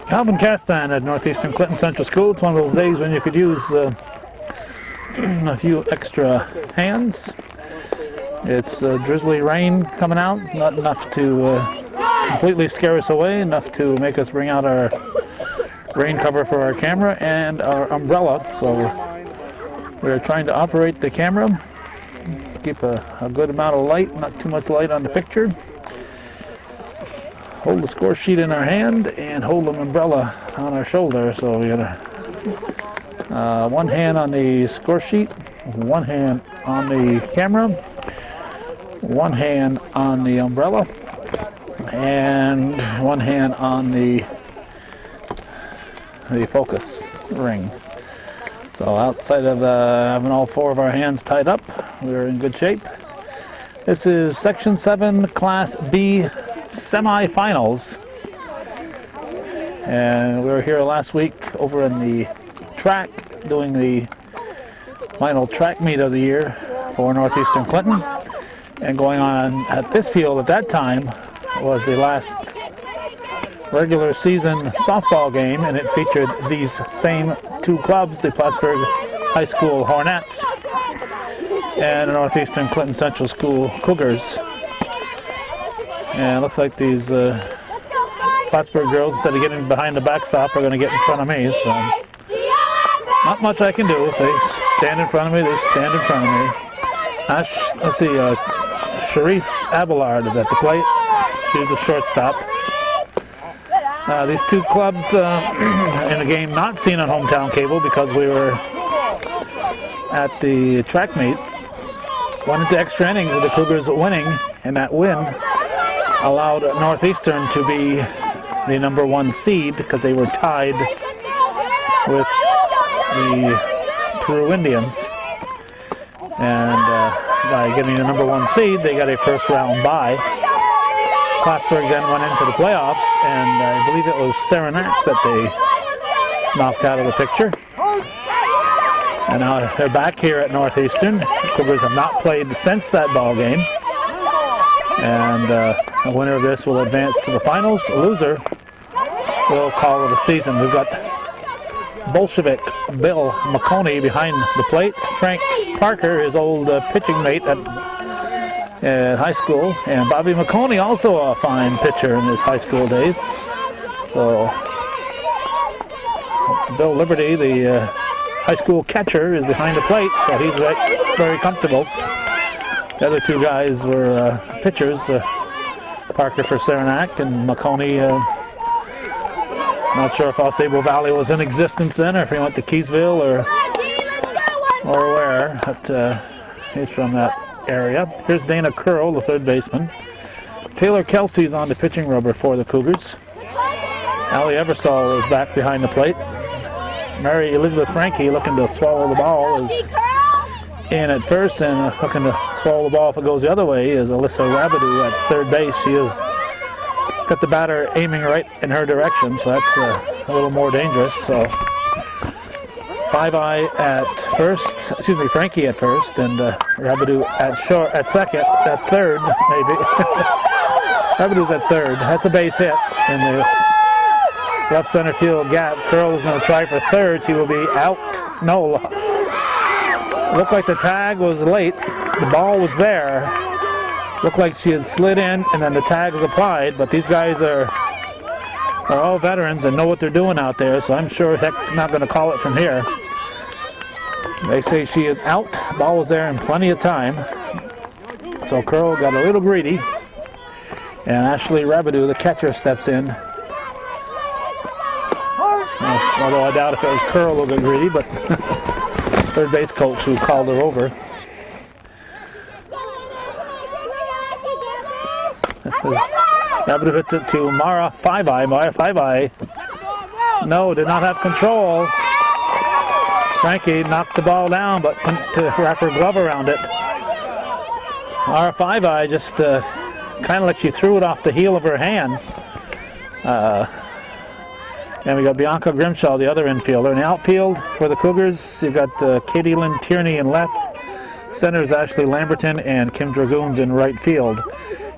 Calvin Castan at Northeastern Clinton Central School. It's one of those days when you could use a few extra hands. It's drizzly rain coming out, not enough to completely scare us away, enough to make us bring out our rain cover for our camera and our umbrella. So we're trying to operate the camera, keep a good amount of light, not too much light on the picture. Hold the score sheet in our hand and hold an umbrella on our shoulder. So we got one hand on the score sheet, one hand on the camera, one hand on the umbrella, and one hand on the focus ring. So outside of having all four of our hands tied up, we're in good shape. This is Section 7 Class B semifinals, and we were here last week over in the track doing the final track meet of the year for Northeastern Clinton, and going on at this field at that time was the last regular season softball game, and it featured these same two clubs, the Plattsburgh High School Hornets and the Northeastern Clinton Central School Cougars. And it looks like these Plattsburgh girls, instead of getting behind the backstop, are going to get in front of me. So not much I can do. If they stand in front of me, they stand in front of me. Let's see, Charisse Abelard is at the plate. She's the shortstop. These two clubs in a game not seen on hometown cable because we were at the track meet, went into extra innings with the Cougars winning, and that win allowed Northeastern to be the #1 seed because they were tied with the Peru Indians. And by getting the #1 seed, they got a first round bye. Plattsburgh then went into the playoffs, and I believe it was Saranac that they knocked out of the picture. And now they're back here at Northeastern. The Cougars have not played since that ball game. And the winner of this will advance to the finals. A loser will call it a season. We've got Bolshevik Bill McConey behind the plate. Frank Parker, his old pitching mate at high school. And Bobby McConey, also a fine pitcher in his high school days. So Bill Liberty, the high school catcher, is behind the plate. So he's very comfortable. The other two guys were pitchers, Parker for Saranac and McConey. Not sure if Osable Valley was in existence then, or if he went to Keysville or where, but he's from that area. Here's Dana Curl, the third baseman. Taylor Kelsey's on the pitching rubber for the Cougars. Allie Eversole is back behind the plate. Mary Elizabeth Frankie, looking to swallow the ball, is in at first, and looking to swallow the ball if it goes the other way is Alyssa Rabideau at third base. She has got the batter aiming right in her direction, so that's a little more dangerous. So Five-Eye at first, Frankie at first, and Rabideau at second, at third maybe. Rabideau's at third. That's a base hit in the left center field gap. Curl is going to try for third. She will be out. No. Looked like the tag was late. The ball was there. Looked like she had slid in, and then the tag was applied. But these guys are all veterans and know what they're doing out there, so I'm sure heck not going to call it from here. They say she is out. Ball was there in plenty of time. So Curl got a little greedy, and Ashley Rabideau, the catcher, steps in. Although I doubt if it was Curl who got greedy, but third base coach who called her over. Rabideau hits it to Mara Five-Eye. Mara Five-Eye, no, did not have control. Frankie knocked the ball down, but couldn't wrap her glove around it. Mara Five-Eye just kind of like she threw it off the heel of her hand. And we got Bianca Grimshaw, the other infielder. In the outfield for the Cougars, you've got Katie Lynn Tierney in left. Centers Ashley Lamberton and Kim Dragoons in right field.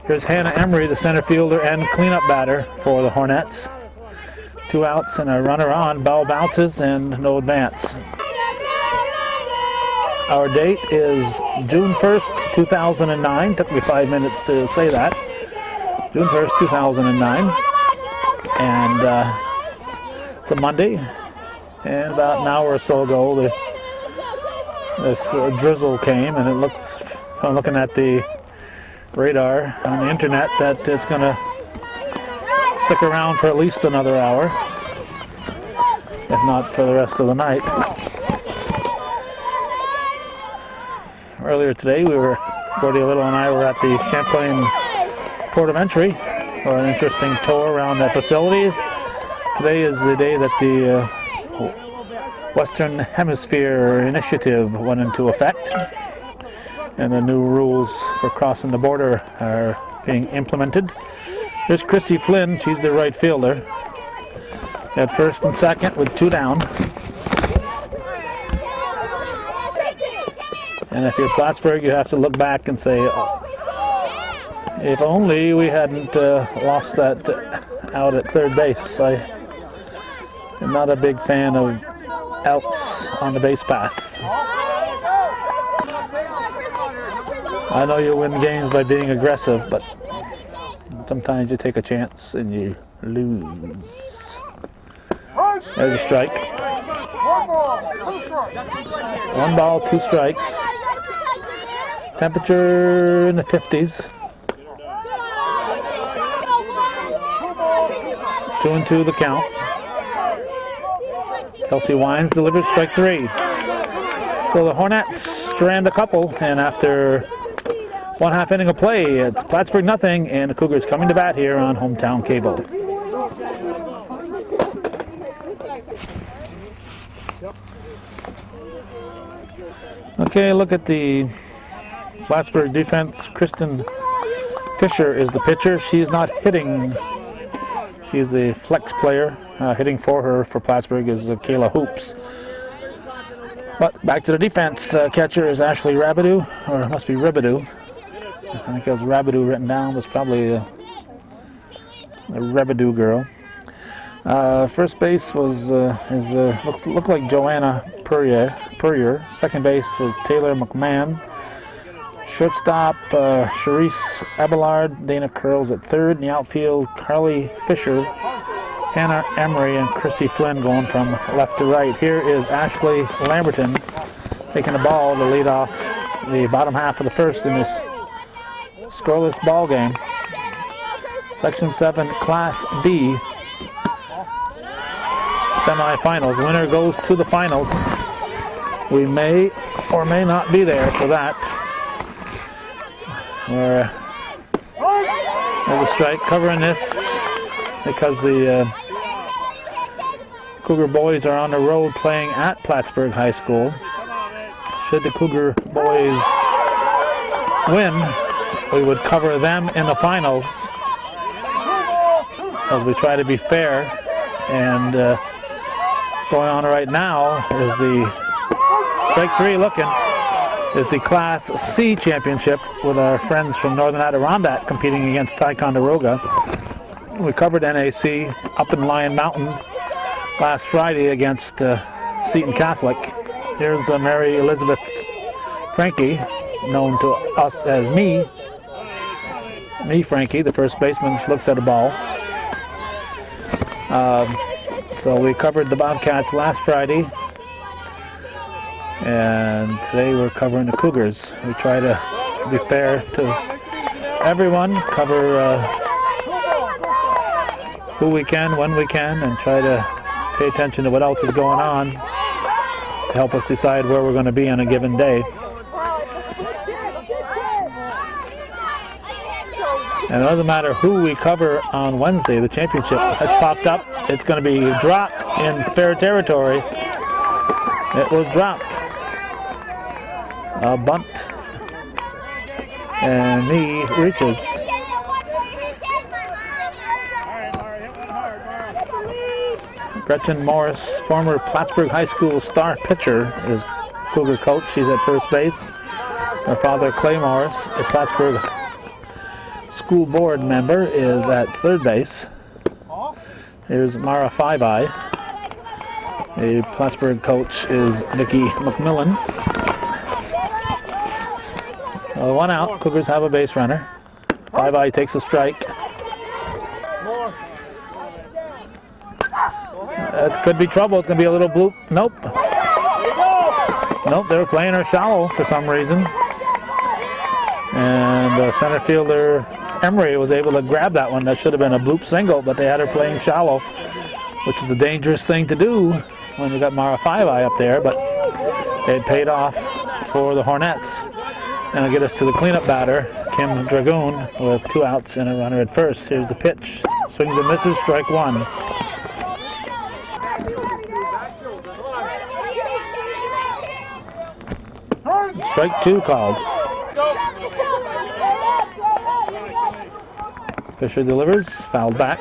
Here's Hannah Emery, the center fielder and cleanup batter for the Hornets. 2 outs and a runner on. Ball bounces and no advance. Our date is June 1st, 2009. Took me 5 minutes to say that. June 1st, 2009. And it's a Monday. And about an hour or so ago, this drizzle came, and it looks, I'm looking at the radar on the internet, that it's going to stick around for at least another hour, if not for the rest of the night. Earlier today, Gordy Little and I were at the Champlain Port of Entry for an interesting tour around that facility. Today is the day that the Western Hemisphere Initiative went into effect, and the new rules for crossing the border are being implemented. Here's Chrissy Flynn, she's the right fielder, at first and second with 2 down. And if you're Plattsburgh, you have to look back and say, if only we hadn't lost that out at third base. I am not a big fan of outs on the base path. I know you win games by being aggressive, but sometimes you take a chance and you lose. There's a strike. 1 ball, 2 strikes. Temperature in the 50s. 2-2 the count. Kelsey Wines delivers strike 3. So the Hornets strand a couple, and after 1/2 inning of play, it's Plattsburgh nothing, and the Cougars coming to bat here on Hometown Cable. Okay, look at the Plattsburgh defense. Kristen Fisher is the pitcher. She is not hitting. She is a flex player. Hitting for her for Plattsburgh is Kayla Hoops. But back to the defense. Catcher is Ashley Rabideau, or it must be Ribideau. I think it was Rabideau written down. It's probably a Rabideau girl. First base was looked like Joanna Purrier. Second base was Taylor McMahon. Shortstop Charisse Abelard. Dana Curls at third. In the outfield, Carly Fisher, Hannah Emery, and Chrissy Flynn going from left to right. Here is Ashley Lamberton taking the ball to lead off the bottom half of the first in this scoreless ball game. Section 7 Class B semifinals. Winner goes to the finals. We may or may not be there for that. There's a strike covering this because the Cougar boys are on the road playing at Plattsburgh High School. Should the Cougar boys win, we would cover them in the finals, as we try to be fair. And going on right now is the strike 3 looking is the Class C championship with our friends from Northern Adirondack competing against Ticonderoga. We covered NAC up in Lion Mountain last Friday against Seton Catholic. Here's Mary Elizabeth Frankie, known to us as Me Frankie, the first baseman. She looks at the ball. So we covered the Bobcats last Friday, and today we're covering the Cougars. We try to be fair to everyone, cover who we can, when we can, and try to pay attention to what else is going on to help us decide where we're going to be on a given day. And it doesn't matter who we cover on Wednesday, the championship has popped up. It's going to be dropped in fair territory. It was dropped. A bunt. And he reaches. Gretchen Morris, former Plattsburgh High School star pitcher, is Cougar coach. She's at first base. Her father, Clay Morris, a Plattsburgh school board member, is at third base. Here's Mara Five-Eye. The Plattsburgh coach is Vicki McMillan. One out. Cougars have a base runner. Five-Eye takes a strike. That could be trouble. It's going to be a little bloop. Nope. Nope, they were playing her shallow for some reason. And center fielder Emery was able to grab that one. That should have been a bloop single, but they had her playing shallow, which is a dangerous thing to do when you got Mara Five-Eye up there, but it paid off for the Hornets. And it'll get us to the cleanup batter, Kim Dragoon, with 2 outs and a runner at first. Here's the pitch. Swings and misses, strike 1. Strike 2 called. Fisher delivers, fouled back.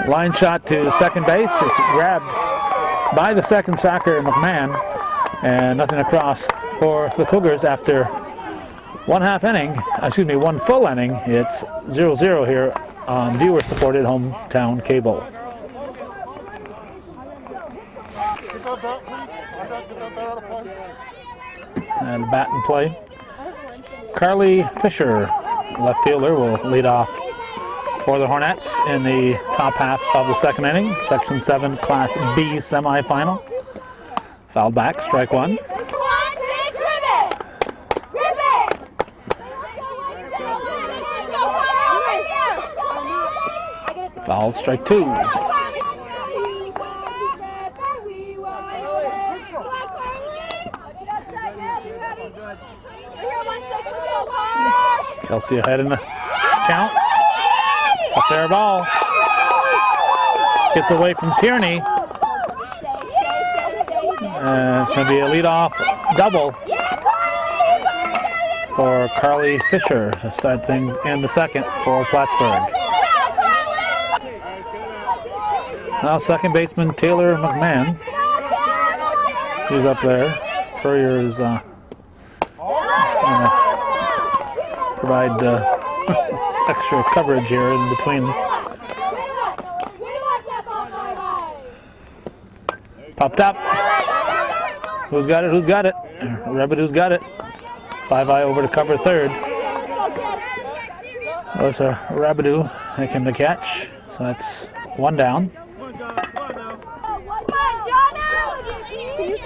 Line shot to second base. It's grabbed by the second sacker, McMahon, and nothing across for the Cougars after one full inning. It's 0-0 here on viewer-supported hometown cable. And bat in play. Carly Fisher, left fielder, will lead off for the Hornets in the top half of the second inning. Section 7 Class B semifinal. Fouled back, strike 1. Foul, strike 2. Kelsey ahead in the count. Up there ball. Gets away from Tierney. And it's going to be a leadoff double for Carly Fisher to start things in the second for Plattsburgh. Now second baseman Taylor McMahon. He's up there. Courier's provide extra coverage here in between. Popped up. Who's got it? Who's got it? Rebedu's got it. Five-Eye over to cover third. Alyssa Rebedu making the catch. So that's 1 down.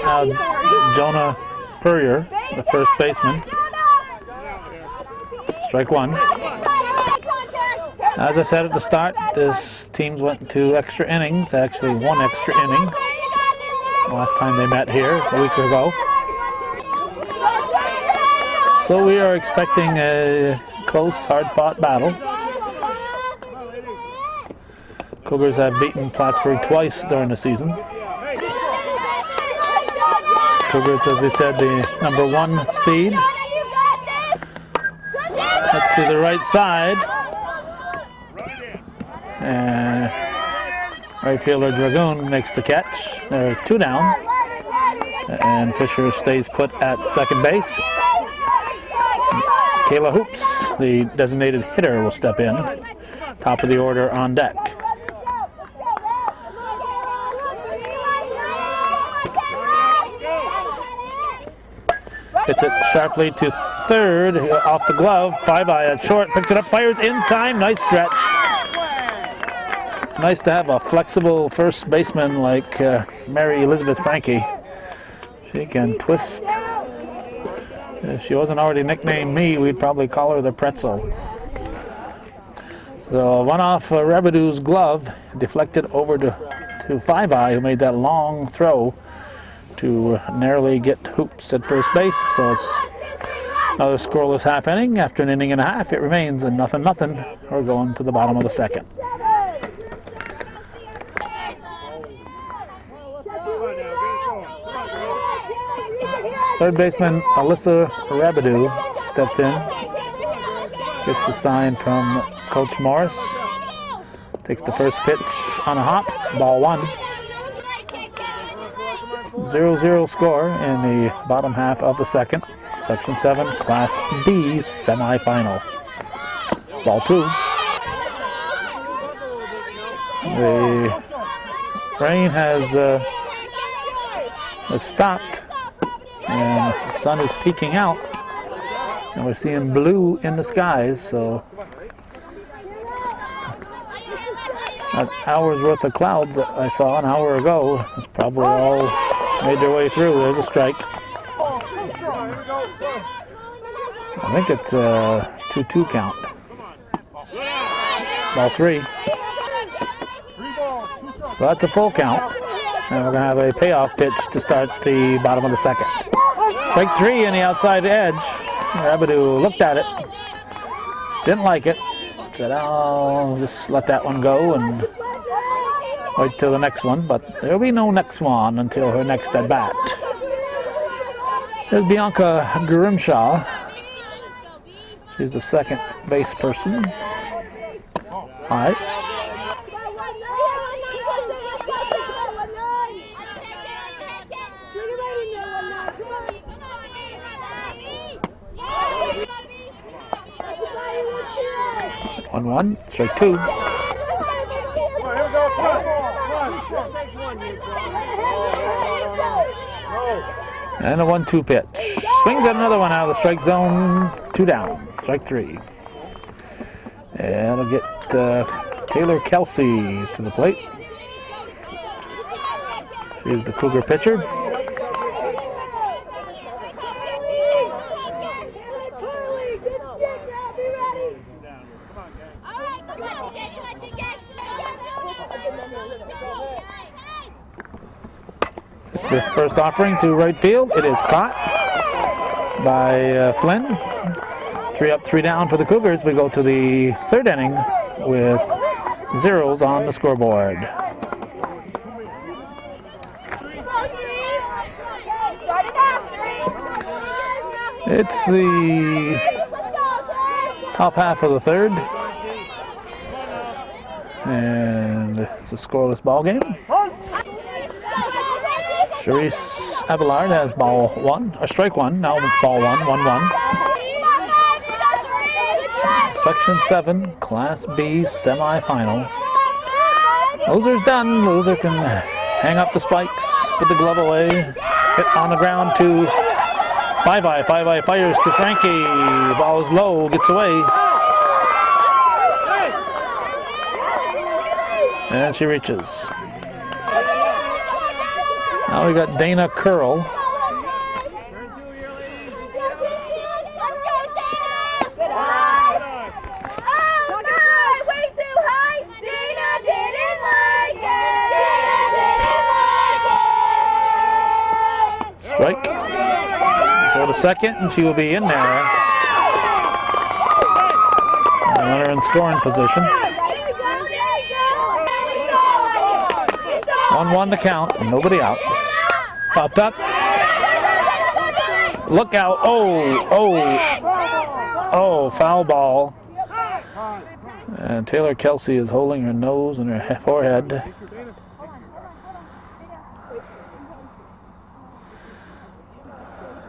Now Jonah Purrier, the first baseman. Strike 1. As I said at the start, this teams went to extra innings, actually 1 extra inning. Last time they met here a week ago. So we are expecting a close, hard-fought battle. Cougars have beaten Plattsburgh twice during the season. Cougars, as we said, the number 1 seed. Up to the right side. And right fielder Dragoon makes the catch. They're 2 down. And Fisher stays put at second base. Kayla Hoops, the designated hitter, will step in. Top of the order on deck. Hits it sharply to third, off the glove. Five-Eye at short, picks it up, fires in time. Nice stretch. Nice to have a flexible first baseman like Mary Elizabeth Frankie. She can twist. If she wasn't already nicknamed me, we'd probably call her the pretzel. So one off Rebedu's glove, deflected over to Five-Eye, who made that long throw to narrowly get Hoops at first base. So it's another scoreless half inning. After an inning and a half, it remains a 0-0. We're going to the bottom of the second. Third baseman Alyssa Rebedu steps in, gets the sign from Coach Morris, takes the first pitch on a hop, ball 1. 0-0 score in the bottom half of the second. Section 7 Class B semifinal. Ball 2. The rain has stopped, and the sun is peeking out, and we're seeing blue in the skies, so that hour's worth of clouds that I saw an hour ago has probably all made their way through. There's a strike. I think it's a 2-2 count. Ball 3. So that's a full count. And we're going to have a payoff pitch to start the bottom of the second. Strike 3 in the outside edge. Rabidou looked at it. Didn't like it. Said, I'll just let that one go and wait till the next one. But there'll be no next one until her next at bat. There's Bianca Grimshaw. She's the second base person. All right. One, strike 2. And a 1-2 pitch. Swings at another one out of the strike zone. 2 down. Strike 3. And it'll get Taylor Kelsey to the plate. She's the Cougar pitcher. It's the first offering to right field. It is caught by Flynn. 3 up, 3 down for the Cougars. We go to the third inning with 0s on the scoreboard. It's the top half of the third. And it's a scoreless ball game. Charisse Abelard has ball 1, or strike 1, now ball 1, 1-1. Section 7, Class B semifinal. Loser's done. Loser can hang up the spikes, put the glove away, hit on the ground to Five-Eye. Five-Eye fires to Frankie. Ball is low, gets away. And she reaches. Now we got Dana Curl. Strike. Go to second, and she will be in there. Runner in scoring position. 1-1 to count, nobody out. Popped up. Look out. Oh, foul ball. And Taylor Kelsey is holding her nose and her forehead.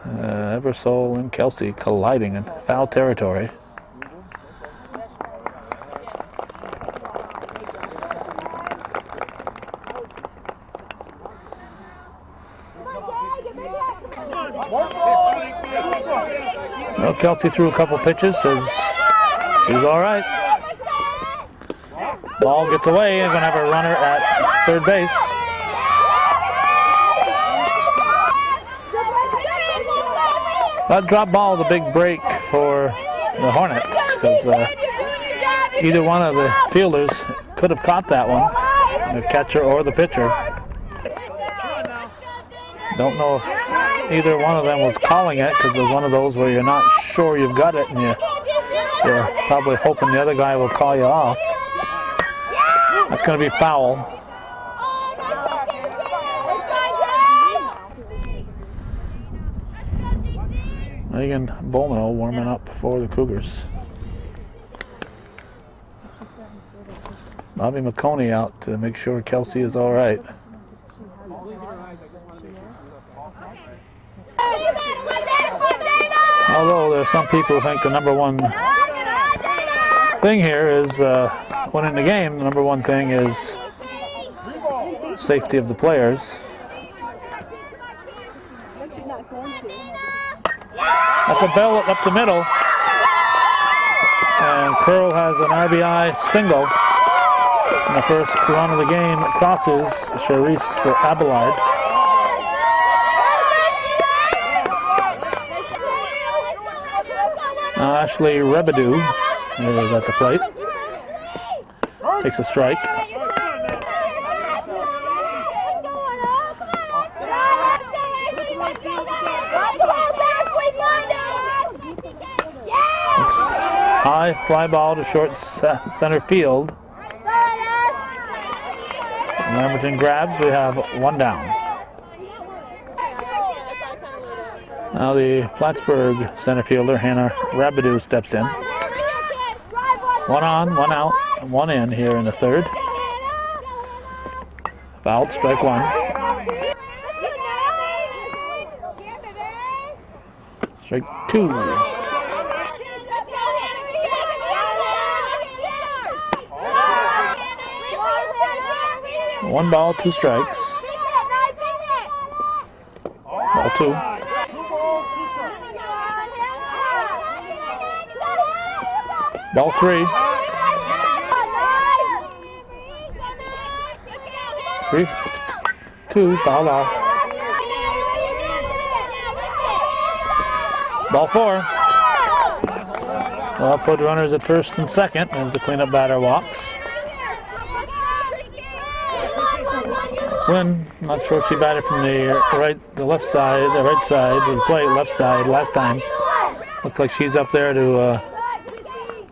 Eversole and Kelsey colliding in foul territory. Well, Kelsey threw a couple pitches, says she's all right. Ball gets away, and going to have a runner at third base. That drop ball, the big break for the Hornets, because either one of the fielders could have caught that one, the catcher or the pitcher. Don't know if either one of them was calling it, because there's one of those where you're not sure you've got it, and you're probably hoping the other guy will call you off. That's going to be foul. Megan Bowman warming up for the Cougars. Bobby McConey out to make sure Kelsey is all right. Although there are some people who think the number one thing here is winning the game. The number one thing is safety of the players. That's a bell up the middle. And Curl has an RBI single. And the first run of the game crosses Charisse Abelard. Now Ashley Rebedu is at the plate. Takes a strike. High fly ball to short center field. Lamberton grabs. We have one down. Now the Plattsburgh center fielder Hannah Rabideau steps in. One on, one out, and one in here in the third. Fouled, strike one. Strike two. One ball, two strikes. Ball two. Ball three. 3-2, fouled off. Ball four. So I'll put runners at first and second as the cleanup batter walks. Flynn, not sure if she batted from the right side to the plate, left side last time. Looks like she's up there to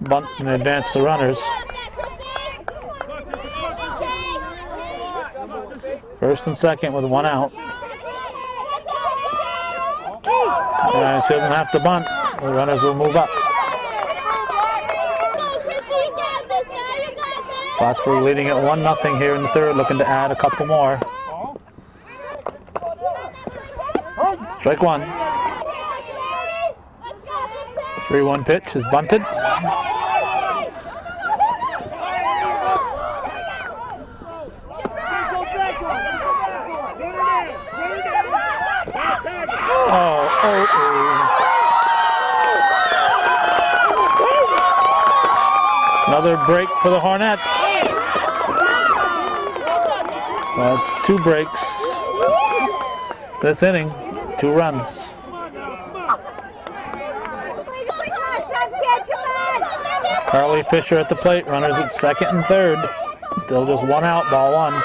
bunt and advance the runners. First and second with one out. And she doesn't have to bunt. The runners will move up. Plattsburgh leading at 1-0 here in the third, looking to add a couple more. Strike one. 3-1 pitch is bunted. Another break for the Hornets. That's two breaks this inning, 2 runs. Carly Fisher at the plate, runners at second and third. Still just one out, ball one.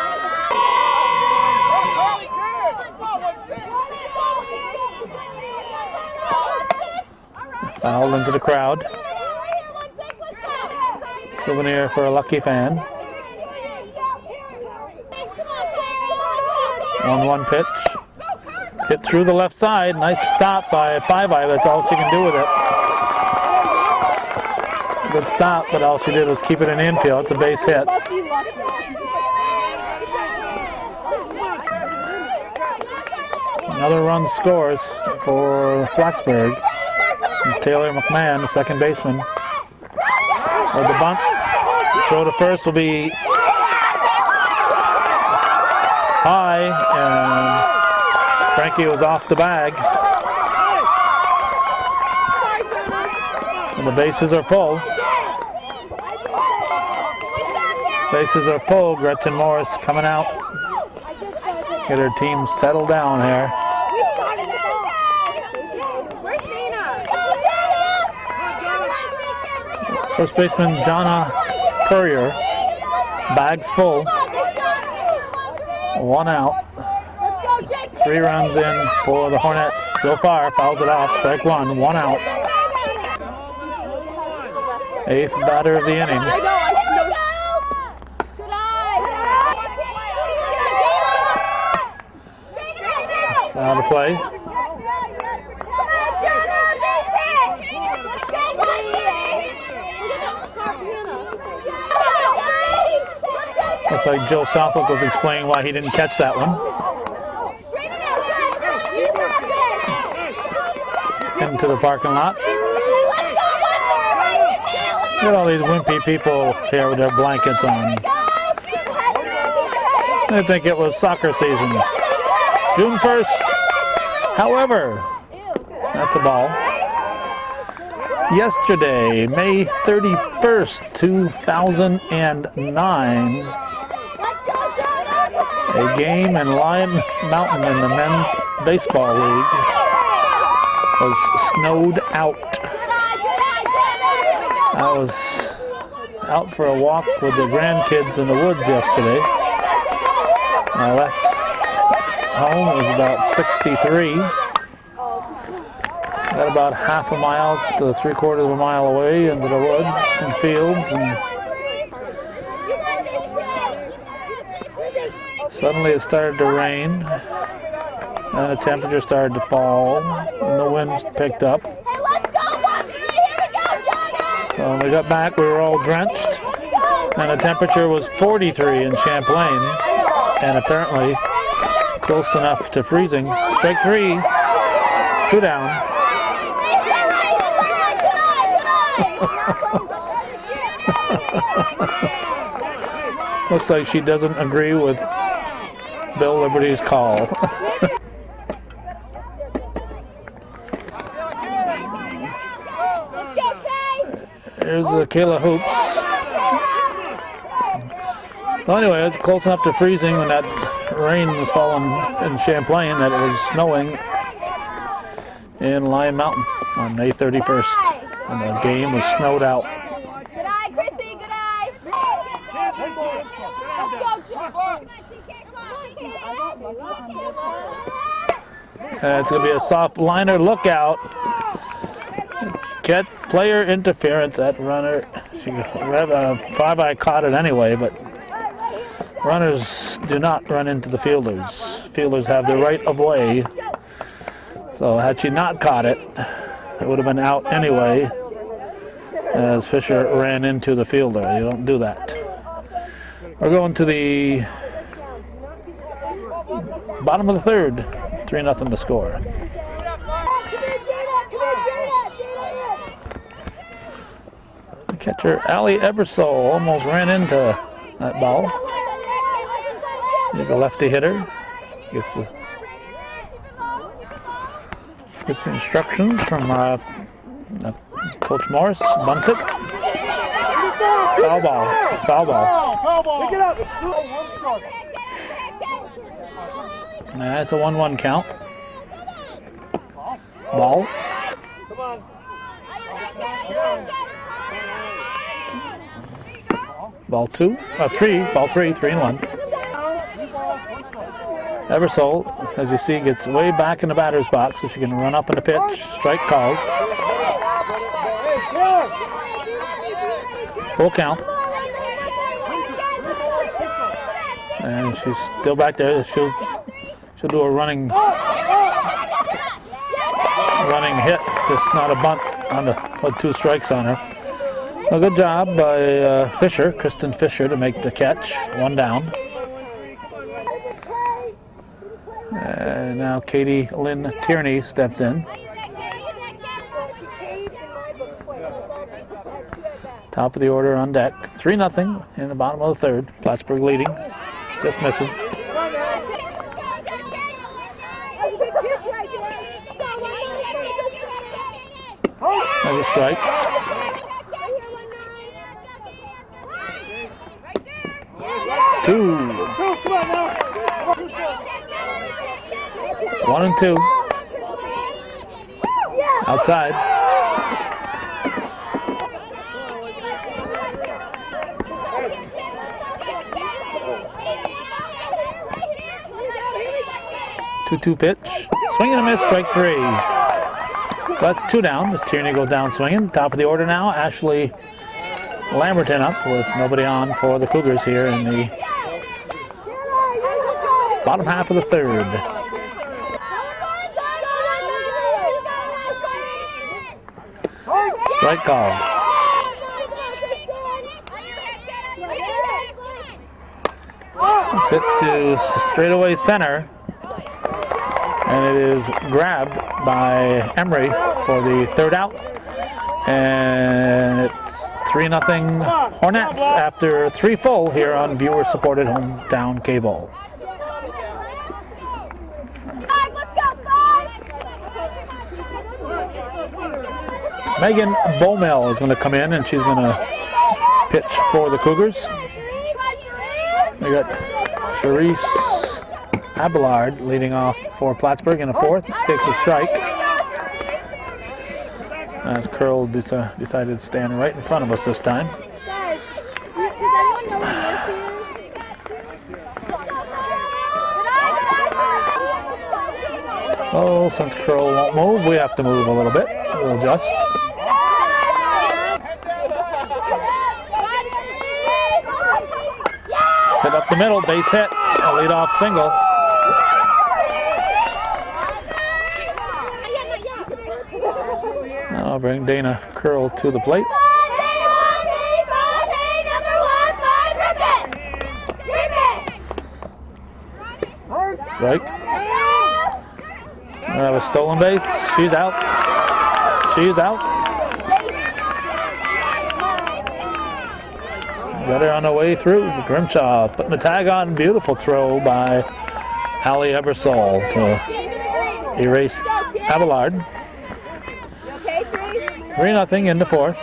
Fouled into the crowd. Souvenir for a lucky fan. 1-1 pitch. Hit through the left side. Nice stop by Five-Eye. That's all she can do with it. Good stop, but all she did was keep it in the infield. It's a base hit. Another run scores for Plattsburgh. And Taylor McMahon, the second baseman. Or the bunt. Throw to first will be high, and Frankie was off the bag. And the bases are full. Bases are full. Gretchen Morris coming out. Get her team settled down here. First baseman Jonna Courier, bags full, 1 out. 3 runs in for the Hornets so far. Fouls it off, strike one, 1 out. 8th batter of the inning. It's out of play. Looked like Joe Southwick was explaining why he didn't catch that one. into the parking lot. Look at all these wimpy people here with their blankets on. I think it was soccer season. June 1st. However, that's a ball. Yesterday, May 31st, 2009, a game in Lion Mountain in the men's baseball league was snowed out. I was out for a walk with the grandkids in the woods yesterday. When I left home, it was about 63. Got about half a mile to 3/4 of a mile away into the woods and fields, and suddenly it started to rain, and the temperature started to fall, and the winds picked up. So when we got back, we were all drenched, and the temperature was 43 in Champlain, and apparently close enough to freezing. Strike 3, 2 down. Looks like she doesn't agree with Bill Liberty's call. Here's the Kayla Hoops. Well, anyway, it was close enough to freezing when that rain was falling in Champlain that it was snowing in Lion Mountain on May 31st. And the game was snowed out. Good eye, Chrissy, good eye. It's going to be a soft liner. Look out. Get player interference at runner. Five-eye caught it anyway, but runners do not run into the fielders. Fielders have the right of way. So had she not caught it, it would have been out anyway, as Fisher ran into the fielder. You don't do that. We're going to the bottom of the third. 3-0 to score. Catcher Allie Ebersole almost ran into that ball. He's a lefty hitter. Gets instructions from Coach Morris. Bunts it. Foul ball. Foul ball. Pick it up. That's a 1-1 count. Ball. Come on. Ball 2. 3. Ball 3. 3-1. Ebersole, as you see, gets way back in the batter's box so she can run up in the pitch. Strike called. Full count. And she's still back there. She'll do a running hit. Just not a bunt on with 2 strikes on her. A good job by Fisher, Kristen Fisher, to make the catch. 1 down. And now Katie Lynn Tierney steps in. Top of the order on deck. 3-0 in the bottom of the third. Plattsburgh leading. Just missing. Another strike. Two. 1 and 2. Outside. Two pitch. Swing and a miss, strike 3. So that's 2 down as Tierney goes down swinging. Top of the order now, Ashley Lamberton up with nobody on for the Cougars here in the bottom half of the third. Strike call. It's hit to straightaway center. And it is grabbed by Emery for the third out. And it's 3-0 Hornets after 3 full here on viewer-supported hometown cable. Megan Bomel is going to come in, and she's going to pitch for the Cougars. We got Charisse Abelard leading off for Plattsburgh in the 4th. Takes a strike. As Curl decided to stand right in front of us this time. Oh, since Curl won't move, we have to move a little bit. We'll adjust. Hit up the middle, base hit, a leadoff single. I'll bring Dana Curl to the plate. Strike. We have a stolen base. She's out. She's out. Got her on the way through. Grimshaw putting the tag on. Beautiful throw by Allie Ebersol to erase Abelard. 3-0 in the 4th.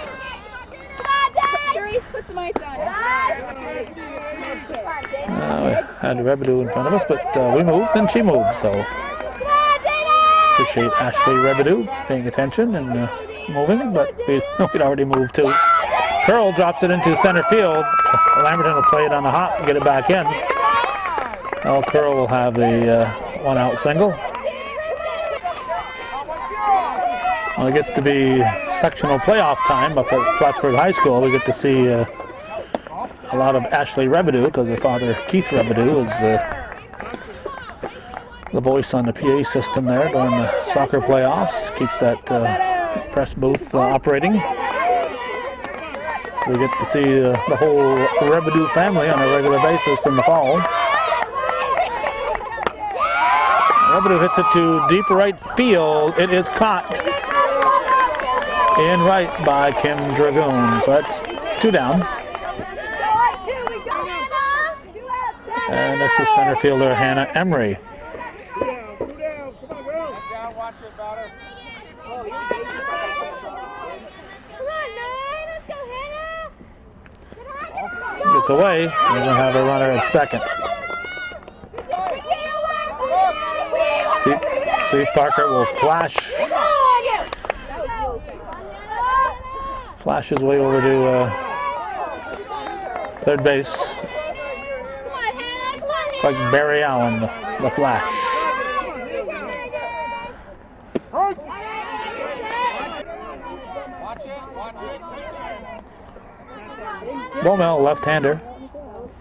Put some ice on it. We had Rebedu in front of us, but we moved and she moved, so appreciate Ashley Rebedu paying attention and moving, but we'd already moved too. Curl drops it into center field. Lamberton will play it on the hop and get it back in. Now Curl will have the 1-out single. Well, it gets to be sectional playoff time up at Plattsburgh High School. We get to see a lot of Ashley Rebedu because her father, Keith Rebedu, is the voice on the PA system there during the soccer playoffs. Keeps that press booth operating. So we get to see the whole Rebedu family on a regular basis in the fall. Rebedu hits it to deep right field. It is caught in right by Kim Dragoon. So that's 2 down. And this is center fielder Hannah Emery. Gets away. We're going to have a runner at second. Steve Parker will flash his way over to third base. Like Barry Allen, the flash. Bomel, left-hander.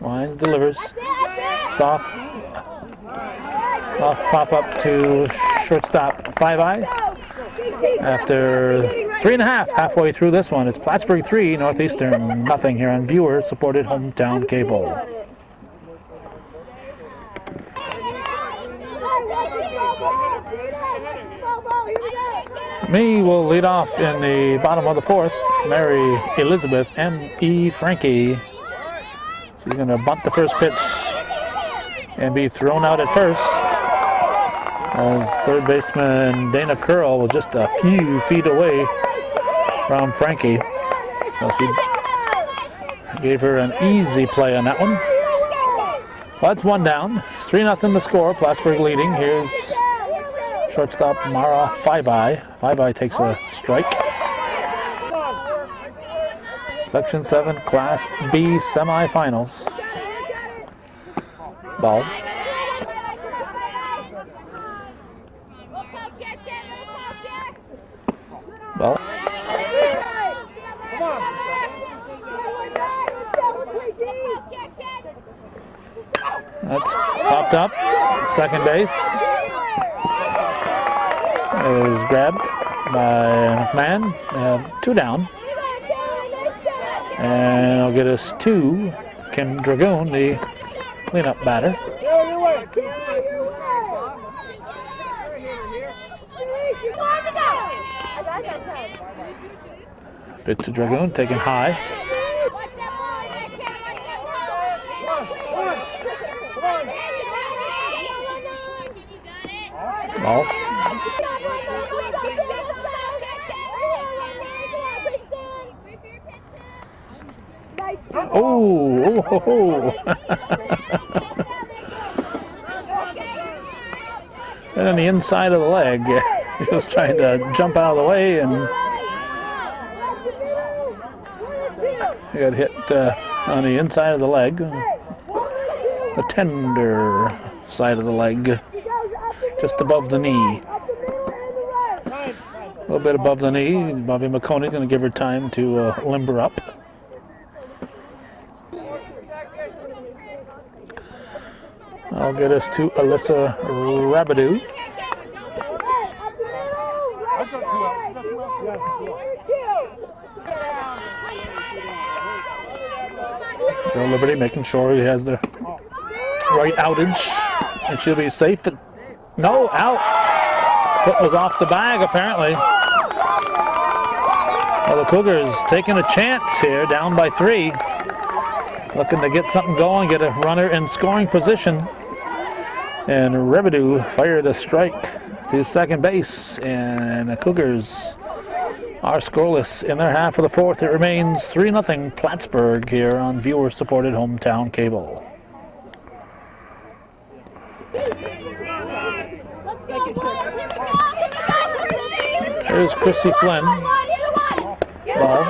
Wines delivers. Soft pop-up to shortstop 5-eye. After 3.5, halfway through this one, it's Plattsburgh 3, Northeastern nothing here on viewer-supported hometown cable. Me will lead off in the bottom of the 4th. Mary Elizabeth M.E. Frankie. She's going to bunt the first pitch and be thrown out at first, as third baseman Dana Curl was just a few feet away from Frankie. So she gave her an easy play on that one. Well, that's 1 down. 3-0 to score. Plattsburgh leading. Here's shortstop Mara 5-eye. 5-eye takes a strike. Section 7 Class B semifinals. Ball. Ball. That's popped up. Second base. It was grabbed by McMahon. 2 down. And it'll get us to Kim Dragoon, the cleanup batter. Pitch to Dragoon, taken high. Ball. Oh, oh, oh. And on the inside of the leg. He was trying to jump out of the way and he got hit on the inside of the leg. The tender side of the leg. Just above the knee. A little bit above the knee. Bobby McConey's going to give her time to limber up. I'll get us to Alyssa Rabidou. Bill Liberty making sure he has the right outage. And she'll be safe. No, out. Foot was off the bag, apparently. Well, the Cougars taking a chance here, down by 3. Looking to get something going, get a runner in scoring position. And Rabidou fired a strike to second base. And the Cougars are scoreless in their half of the 4th. It remains 3-0 Plattsburgh here on viewer-supported hometown cable. Here's Chrissy Flynn. Ball.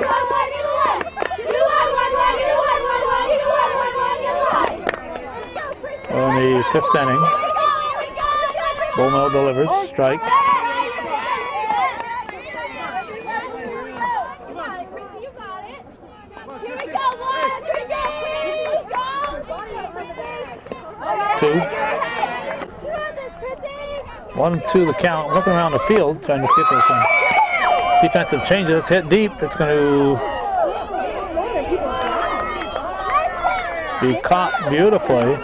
We're in the 5th inning. Bullmill delivers. Strike. Two. 1-2 the count. Looking around the field, trying to see if there's some defensive changes. Hit deep. It's going to be caught beautifully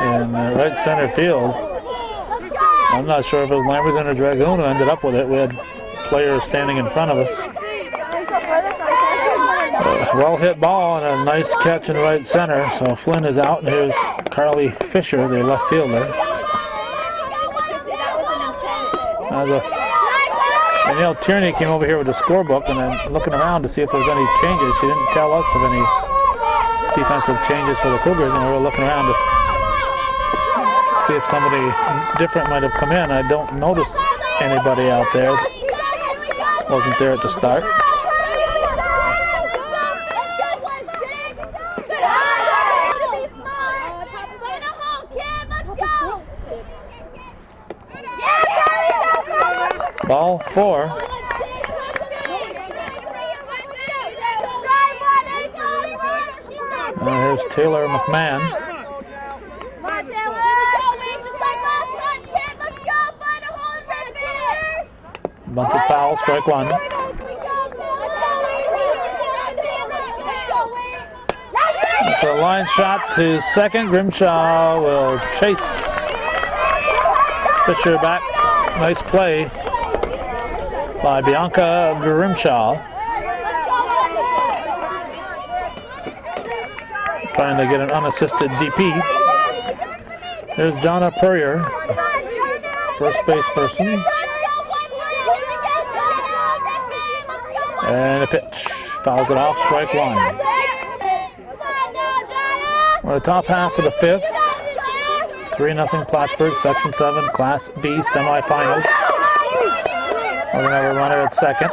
in right center field. I'm not sure if it was Lamberton or Dragoon who ended up with it. We had players standing in front of us. Well hit ball and a nice catch in right center. So Flynn is out, and here's Carly Fisher, the left fielder. Danielle Tierney came over here with the scorebook and then looking around to see if there's any changes. She didn't tell us of any defensive changes for the Cougars, and we were looking around to see if somebody different might have come in. I don't notice anybody out there. Wasn't there at the start. Ball 4. Here's Taylor McMahon. Bunted foul, strike 1. It's a line shot to second. Grimshaw will chase Fisher back. Nice play by Bianca Grimshaw. Trying to get an unassisted DP. There's Jonna Purrier, first base person. And a pitch. Fouls it off, strike 1. We're the top half of the 5th. 3-0 Plattsburgh, Section 7 Class B semifinals. We're going to have a runner at second.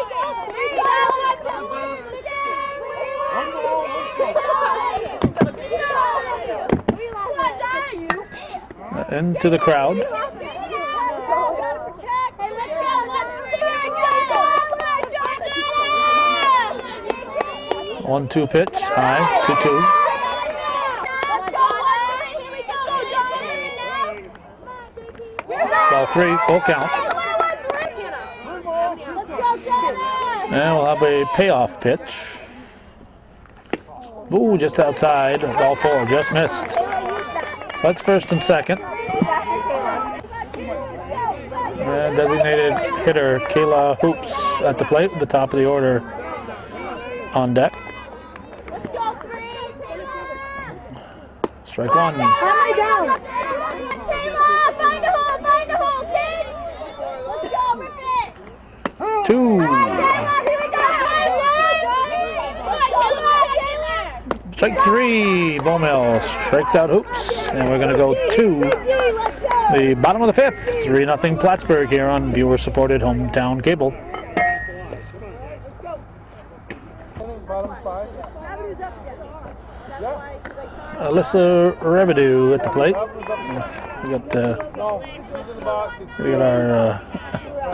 Into the crowd. 1-2 pitch, high, 2-2. Ball 3, full count. And we'll have a payoff pitch. Ooh, just outside. Ball 4, just missed. So that's first and second. Designated hitter Kayla Hoops at the plate with the top of the order on deck. Strike one. Find the hole, kid! Let's go, rip it! Two. Strike three. Bowmill strikes out Hoops. And we're going to go to the bottom of the fifth. 3-0 Plattsburgh here on viewer-supported hometown cable. Alyssa Revedue at the plate. We got our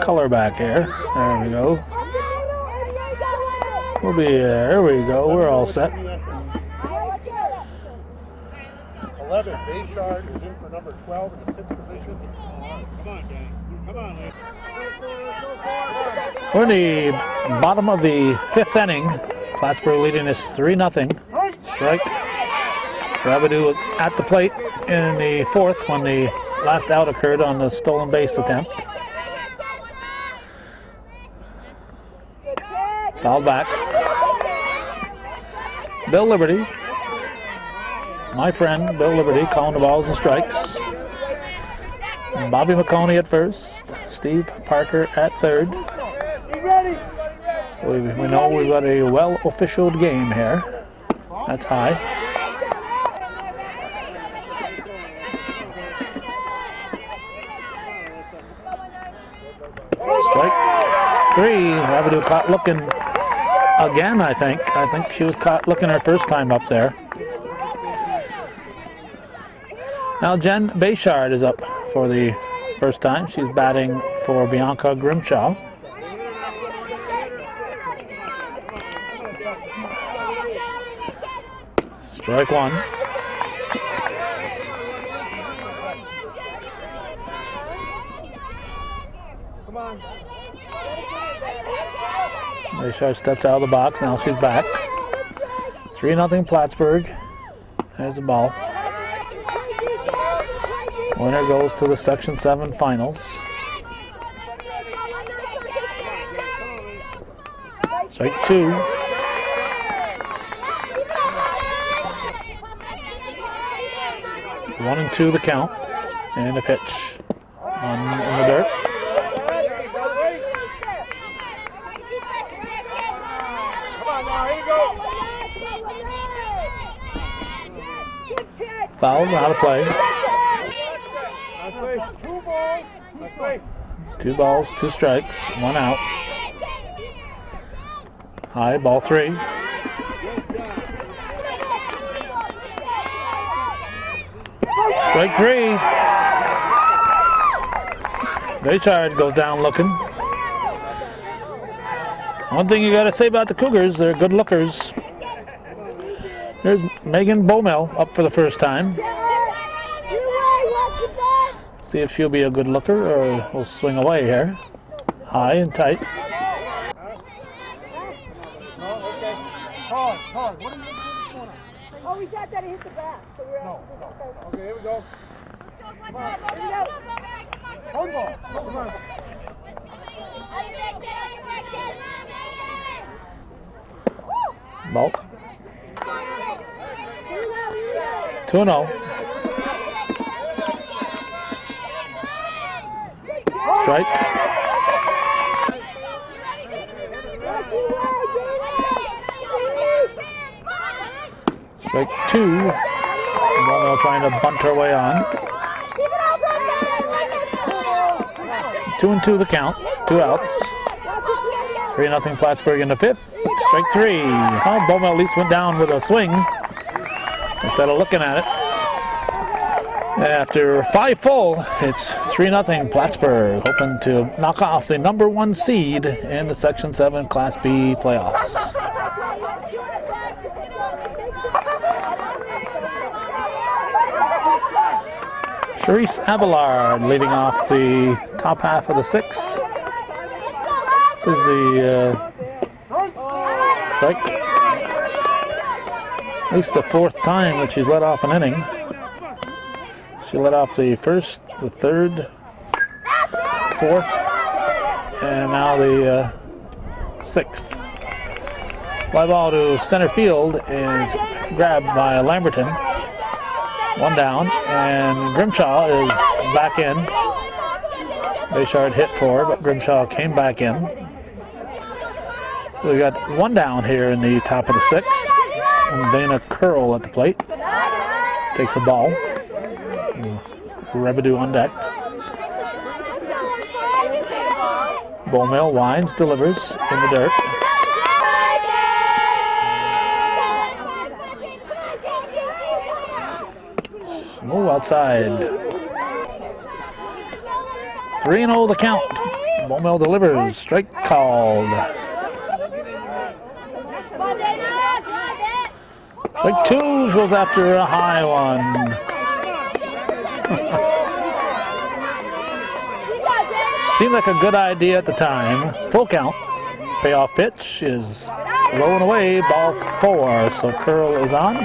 color back here. There we go. We'll be there. We go. We're all set. 11, Bayshard is in for number 12 in the 6th position. Come on, gang. Come on, ladies. We're in the bottom of the fifth inning. Plattsburgh leading us 3-0. Strike. Revedue was at the plate in the fourth when the last out occurred on the stolen base attempt. Foul back. Bill Liberty. My friend, Bill Liberty, calling the balls and strikes. Bobby McConey at first. Steve Parker at third. So we know we've got a well-officialed game here. That's high. Strike three. Revedue caught looking again, I think. I think she was caught looking her first time up there. Now Jen Bayshard is up for the first time. She's batting for Bianca Grimshaw. Strike one. Come on. Bayshard steps out of the box. Now she's back. 3-0 Plattsburgh. There's the ball. Winner goes to the Section 7 finals. Strike two. 1-2 the count. And a pitch in the dirt. Foul, out of play. Two balls, two strikes, one out. High, ball three. Strike three. Bayshard goes down looking. One thing you got to say about the Cougars, they're good lookers. There's Megan Bowmill up for the first time. See if she'll be a good looker or we'll swing away here. High and tight. Oh, we got that it hit the back, so we're out. Okay, here we go. Come on, here we go. Hold ball. Come on. Ball. 2-0. Strike. Strike two. Bowmill trying to bunt her way on. 2-2 the count. Two outs. 3-0 Plattsburgh in the fifth. Strike three. Oh, Bowmill at least went down with a swing instead of looking at it. After 5 full, it's 3-0 Plattsburgh, hoping to knock off the number 1 seed in the Section 7 Class B playoffs. Charisse Abelard leading off the top half of the 6th. This is the strike. At least the 4th time that she's let off an inning. She let off the 1st, the 3rd, fourth, and now the sixth. Fly ball to center field is grabbed by Lamberton. One down, and Grimshaw is back in. Bayshard hit for, but Grimshaw came back in. So we got one down here in the top of the sixth. And Dana Curl at the plate. Takes a ball. Rebedu on deck. Bowmill winds, delivers in the dirt. Move outside. 3-0 the count. Bowmill delivers. Strike called. Strike two goes after a high one. Seemed like a good idea at the time. Full count. Payoff pitch is low and away. Ball 4. So Curl is on.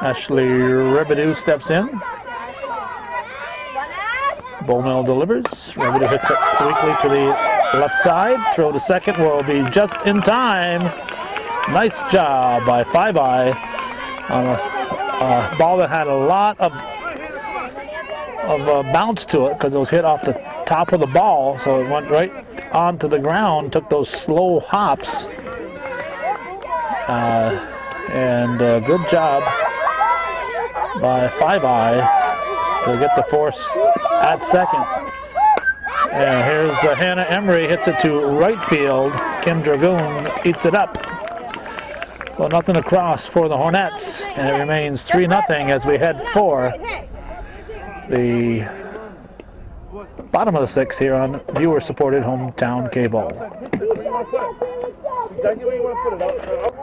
Ashley Rebedu steps in. Bowmill delivers. Rebedu hits it weakly to the left side. Throw to second will be just in time. Nice job by Five-Eye on a ball that had a lot of bounce to it because it was hit off the top of the ball, so it went right onto the ground, took those slow hops, and good job by Five-Eye to get the force at second. And here's Hannah Emery, hits it to right field. Kim Dragoon eats it up. So nothing across for the Hornets, and it remains 3-0 as we head for the bottom of the sixth here on viewer-supported hometown cable. Exactly where you want to put it up.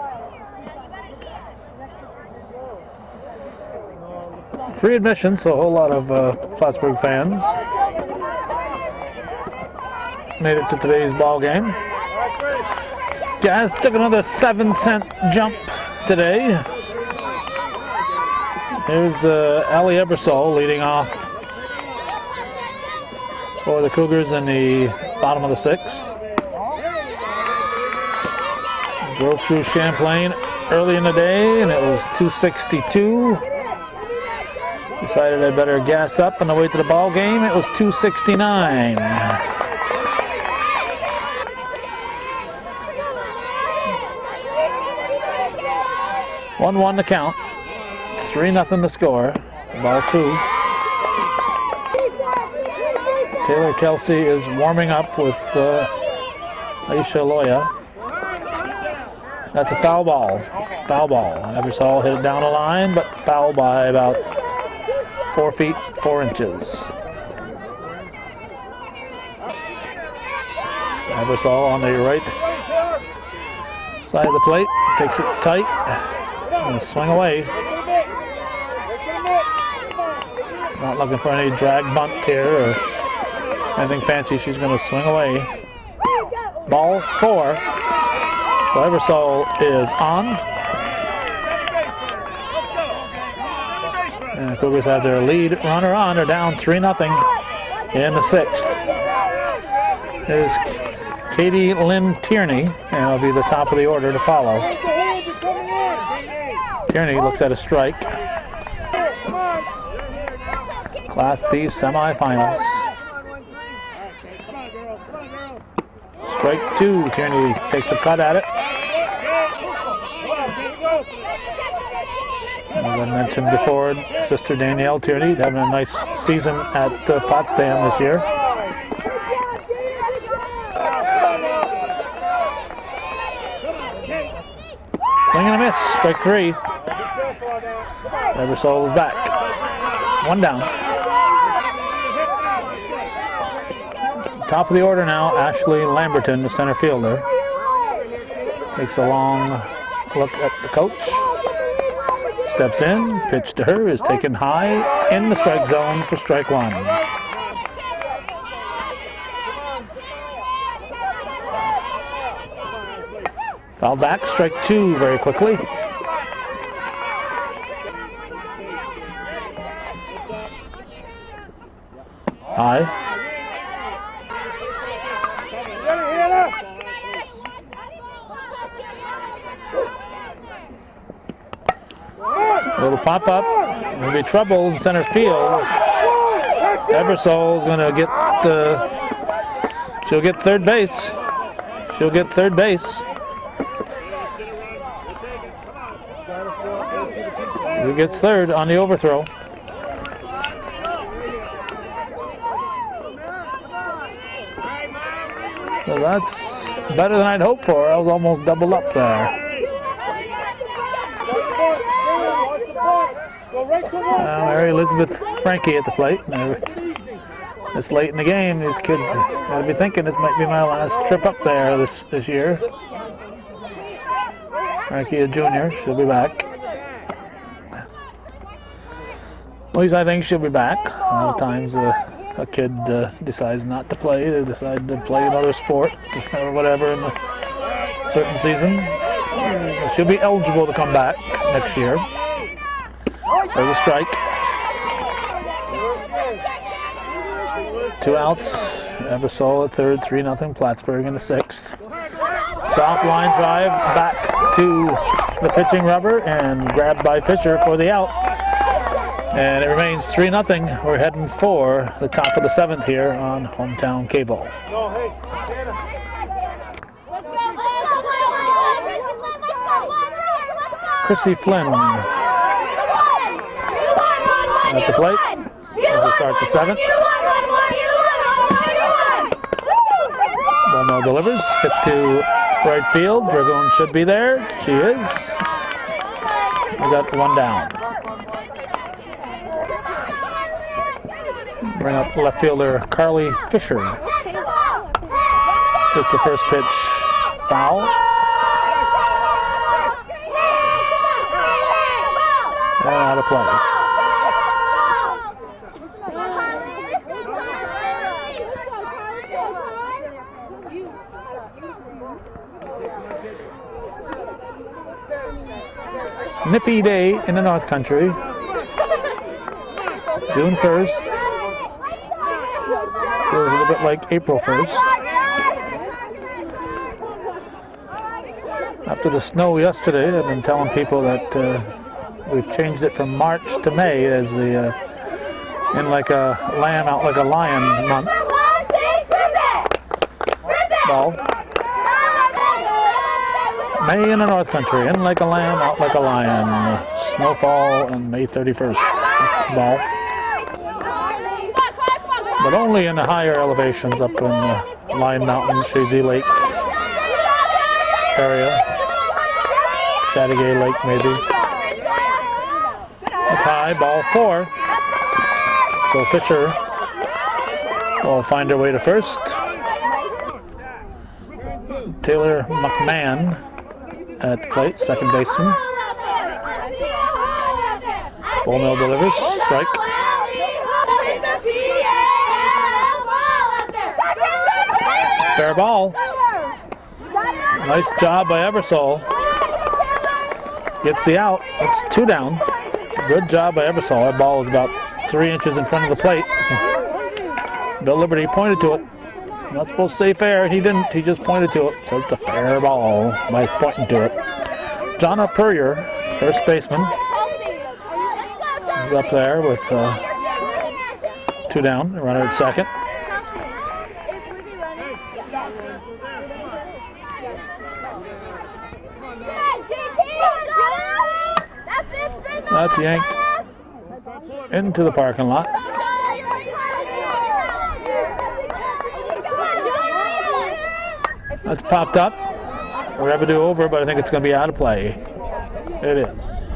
Free admission, so a whole lot of Plattsburgh fans made it to today's ball game. Guys took another 7-cent jump today. Here's Allie Ebersol leading off for the Cougars in the bottom of the sixth. Drove through Champlain early in the day and it was 262. Decided I better gas up on the way to the ball game. It was 269. 1-1 to count. 3-0 to score. Ball 2. Taylor Kelsey is warming up with Aisha Loya. That's a foul ball. Foul ball. Ebersol hit it down the line, but foul by about 4 feet 4 inches. Ebersol on the right side of the plate. Takes it tight. Gonna swing away. Not looking for any drag bunt here or anything fancy. She's going to swing away. Ball 4. So Ebersol is on. And the Cougars have their lead runner on. They're down 3-0 in the sixth. There's Katie Lynn Tierney, and it'll be the top of the order to follow. Tierney looks at a strike. Class B semifinals. Strike 2. Tierney takes a cut at it. As I mentioned before, Sister Danielle Tierney having a nice season at Potsdam this year. Swing and a miss. Strike 3. Ebersol is back. 1 down. Top of the order now, Ashley Lamberton, the center fielder. Takes a long look at the coach. Steps in, pitch to her is taken high in the strike zone for strike 1. Foul back, strike 2 very quickly. High. A little pop-up. There'll be trouble in center field. Eversole's going to get she'll get third base. She'll get third base. Who gets third on the overthrow? So that's better than I'd hoped for. I was almost doubled up there. Mary Elizabeth Frankie at the plate. This late in the game, these kids got to be thinking this might be my last trip up there this year. Frankie, a junior, she'll be back. At least I think she'll be back. A lot of times a kid decides not to play. They decide to play another sport or whatever in a certain season. She'll be eligible to come back next year. There's a strike. 2 outs. Eversole at third, 3-0 Plattsburgh in the 6th. Soft line drive back to the pitching rubber and grabbed by Fisher for the out. And it remains 3-0. We're heading for the top of the 7th here on Hometown Cable. Chrissy Flynn at the plate as we start the 7th. Bono delivers, hit to right field. Dragoon should be there. She is. We got one down. Bring up left fielder Carly Fisher. It's the first pitch foul. And out of play. Nippy day in the North Country. June 1st. Feels a little bit like April 1st. After the snow yesterday, I've been telling people that we've changed it from March to May as the in like a lamb out like a lion month. Ball. May in the North Country, in like a lamb, out like a lion. Snowfall on May 31st. That's the ball. But only in the higher elevations up in the Lion Mountain, Shazy Lake area. Chateauguay Lake, maybe. It's high, ball 4. So Fisher will find her way to first. Taylor McMahon at the plate, second baseman. Bowmill delivers, strike. Fair ball. Nice job by Eversole. Gets the out. It's 2 down. Good job by Eversole. That ball was about 3 inches in front of the plate. Bill Liberty pointed to it. Not supposed to say fair, and he didn't. He just pointed to it. So it's a fair ball by pointing to it. Jonna Purrier, first baseman, is up there with 2 down. The runner at second. That's yanked into the parking lot. That's popped up. Revenue over, but I think it's going to be out of play. It is.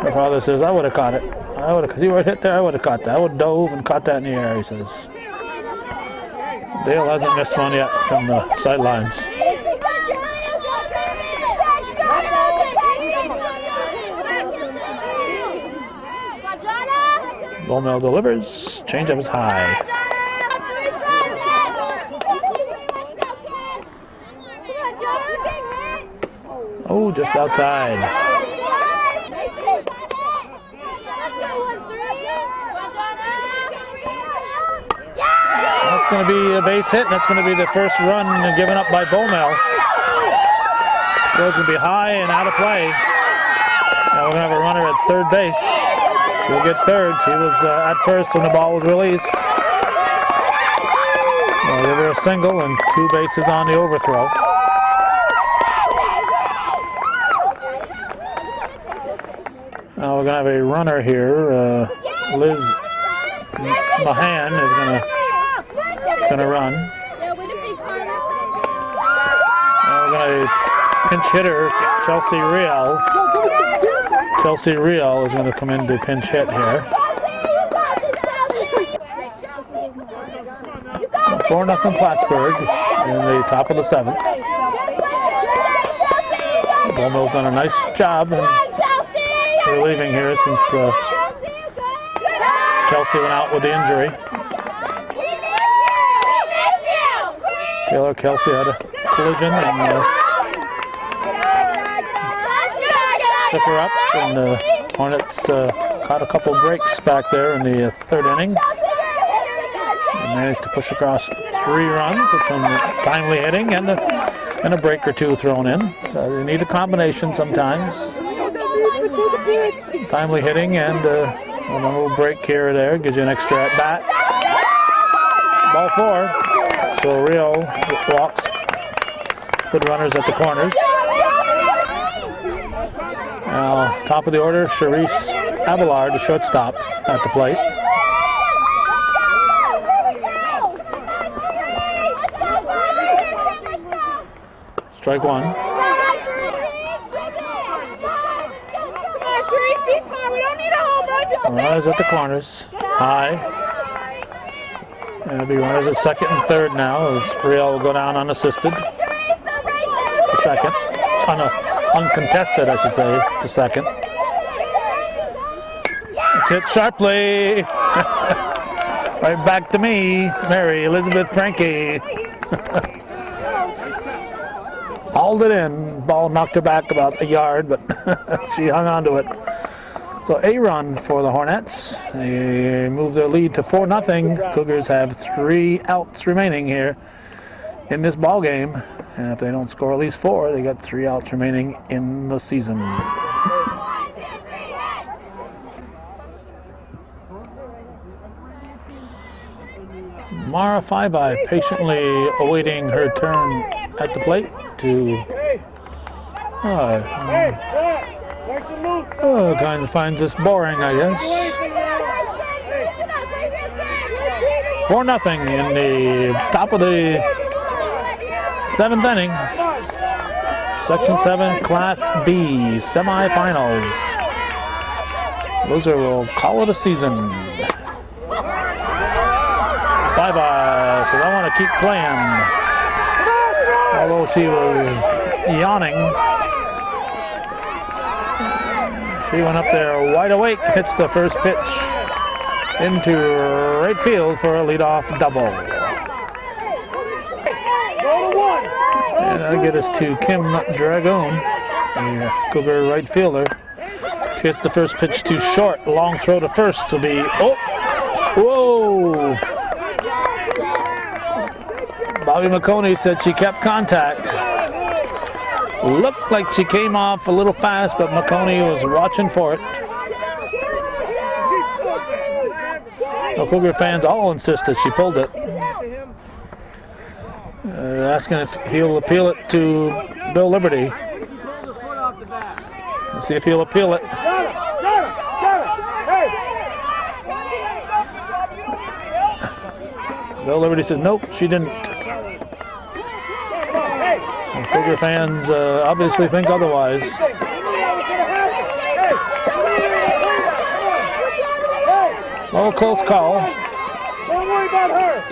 My father says, I would have caught it. I would have, because he would hit there, I would have caught that. I would have dove and caught that in the air, he says. Dale hasn't missed one yet from the sidelines. Bowmill delivers. Changeup is high. Oh, just outside. going to be a base hit, and that's going to be the first run given up by Bowmel. Throws going to be high and out of play. Now we're going to have a runner at third base. She'll get third. She was at first when the ball was released. We'll give her a single and 2 bases on the overthrow. Now we're going to have a runner here. Liz Mahan is going to run. Now we're going to pinch hitter Chelsea Real. Chelsea Real is going to come in to pinch hit here. 4-0 Plattsburgh in the top of the 7th. Bowmel's done a nice job in relieving here since Kelsey went out with the injury. Taylor Kelsey had a collision and shook her up, and the Hornets caught a couple breaks back there in the 3rd inning. They managed to push across 3 runs with some timely hitting and a break or 2 thrown in. So you need a combination sometimes. Timely hitting and a little break here or there gives you an extra at bat. Ball 4. So Rio walks. Good runners at the corners. Now, top of the order, Charisse Abelard, the shortstop, at the plate. Strike 1. Runners at the corners. High. There'll be runners at 2nd and 3rd now as Real will go down unassisted. To 2nd. Uncontested, I should say, to 2nd. It's hit sharply. Right back to me, Mary Elizabeth Frankie. Hauled it in. Ball knocked her back about a yard, but she hung on to it. So a run for the Hornets. They move their lead to 4-0. Cougars have 3 outs remaining here in this ball game. And if they don't score at least 4, they got 3 outs remaining in the season. Mara Five-Eye patiently awaiting her turn at the plate to kind of finds this boring, I guess. 4-0 in the top of the 7th inning. Section 7 Class B semifinals. Loser will call it a season. Five-Eye says, I want to keep playing. Although she was yawning, she went up there wide awake, hits the first pitch into right field for a leadoff double. And that'll get us to Kim Dragoon, the Cougar right fielder. She hits the first pitch too short. Long throw to first will be, whoa! Bobby McConey said she kept contact. Looked like she came off a little fast, but McConey was watching for it. Well, Cougar fans all insist that she pulled it. Asking if he'll appeal it to Bill Liberty. Let's see if he'll appeal it. Bill Liberty says, nope, she didn't. And Cougar fans obviously think otherwise. Well, a close call. Don't worry about her.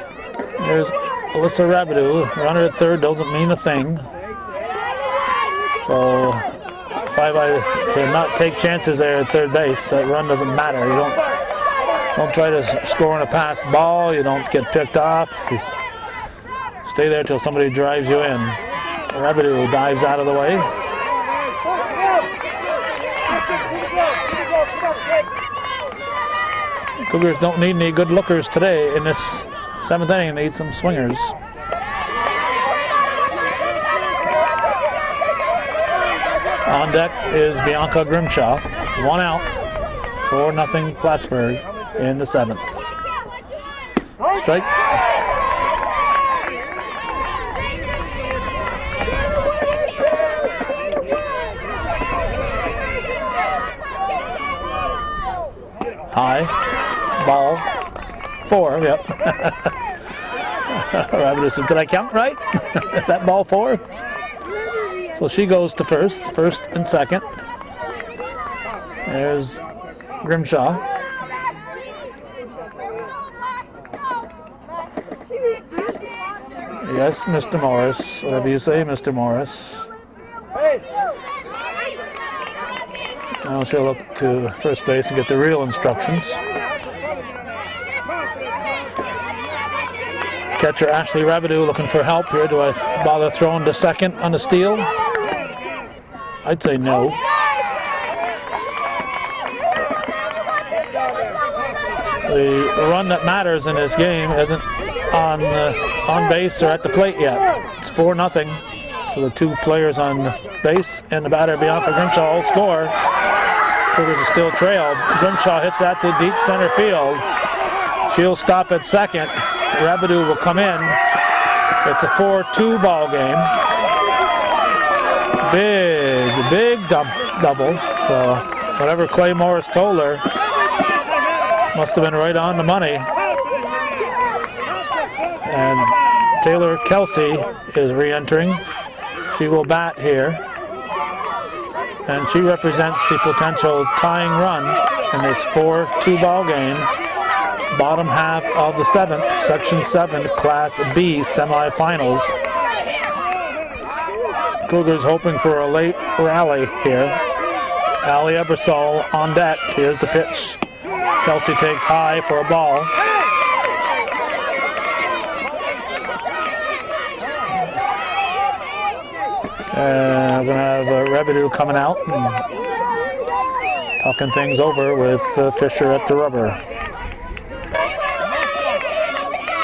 There's Alyssa Rabideau. Runner at third doesn't mean a thing. So Five-Eye cannot take chances there at third base. That run doesn't matter. You don't try to score on a pass ball. You don't get picked off. You stay there till somebody drives you in. Rabideau dives out of the way. Cougars don't need any good lookers today in this Seventh inning needs some swingers. On deck is Bianca Grimshaw. 1 out. 4-0 Plattsburgh in the 7th. Strike. High. Ball. 4, yep. Rabbit says, did I count right? Is that ball 4? So she goes to first and second. There's Grimshaw. Yes, Mr. Morris. Whatever you say, Mr. Morris. Now she'll look to first base and get the real instructions. Catcher Ashley Rabideau looking for help here. Do I bother throwing to second on the steal? I'd say no. The run that matters in this game isn't on base or at the plate yet. It's 4-0. So the 2 players on base and the batter Bianca Grimshaw all score. Cougars are still trailed. Grimshaw hits that to deep center field. She'll stop at second. Rabideau will come in. It's a 4-2 ball game. Big double. So whatever Clay Morris told her must have been right on the money. And Taylor Kelsey is re-entering. She will bat here. And she represents the potential tying run in this 4-2 ball game. Bottom half of the 7th, Section 7 Class B semifinals. Cougars hoping for a late rally here. Allie Ebersol on deck. Here's the pitch. Kelsey takes high for a ball. We're going to have Rabideau coming out and talking things over with Fisher at the rubber.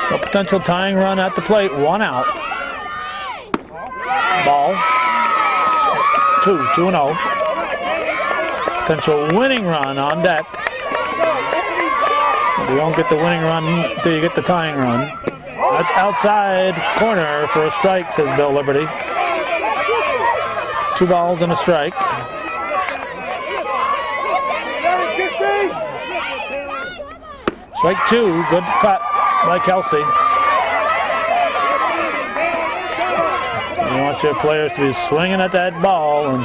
A potential tying run at the plate, 1 out. Ball. 2-0. Potential winning run on deck. You don't get the winning run until you get the tying run. That's outside corner for a strike, says Bill Liberty. 2 balls and a strike. Strike 2, good cut by Kelsey. You want your players to be swinging at that ball and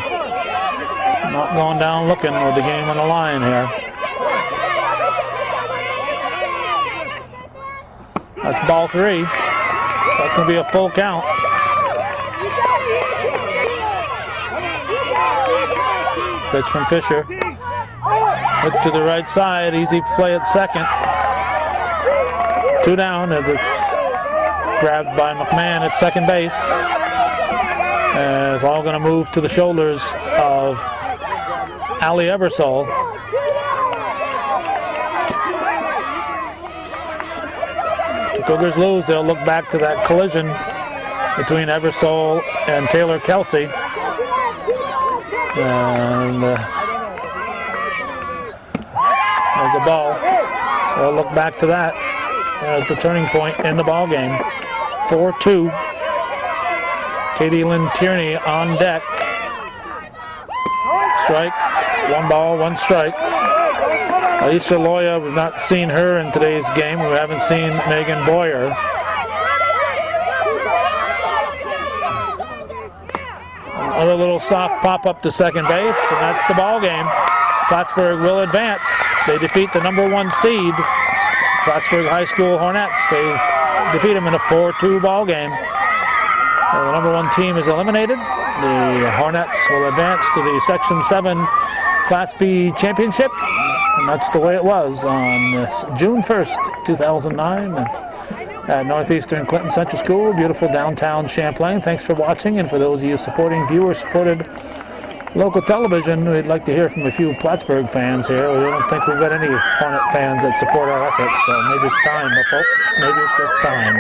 not going down looking with the game on the line here. That's ball 3. That's going to be a full count. Pitch from Fisher. Look to the right side. Easy play at second. 2 down as it's grabbed by McMahon at second base. And it's all going to move to the shoulders of Allie Ebersol. If the Cougars lose, they'll look back to that collision between Ebersol and Taylor Kelsey. And there's a ball. They'll look back to that as the turning point in the ball game. 4-2. Katie Lynn Tierney on deck. Strike. 1 ball, 1 strike. Alicia Loya, we've not seen her in today's game. We haven't seen Megan Boyer. Another little soft pop-up to second base, and that's the ball game. Plattsburgh will advance. They defeat the number 1 seed, Plattsburgh High School Hornets. They defeat them in a 4-2 ball game. The number 1 team is eliminated. The Hornets will advance to the Section 7 Class B championship. And that's the way it was on June 1st, 2009 at Northeastern Clinton Central School, beautiful downtown Champlain. Thanks for watching, and for those of you supporting viewers supported Local television, we'd like to hear from a few Plattsburgh fans here. We don't think we've got any Hornet fans that support our efforts, so maybe it's time, folks. Maybe it's just time.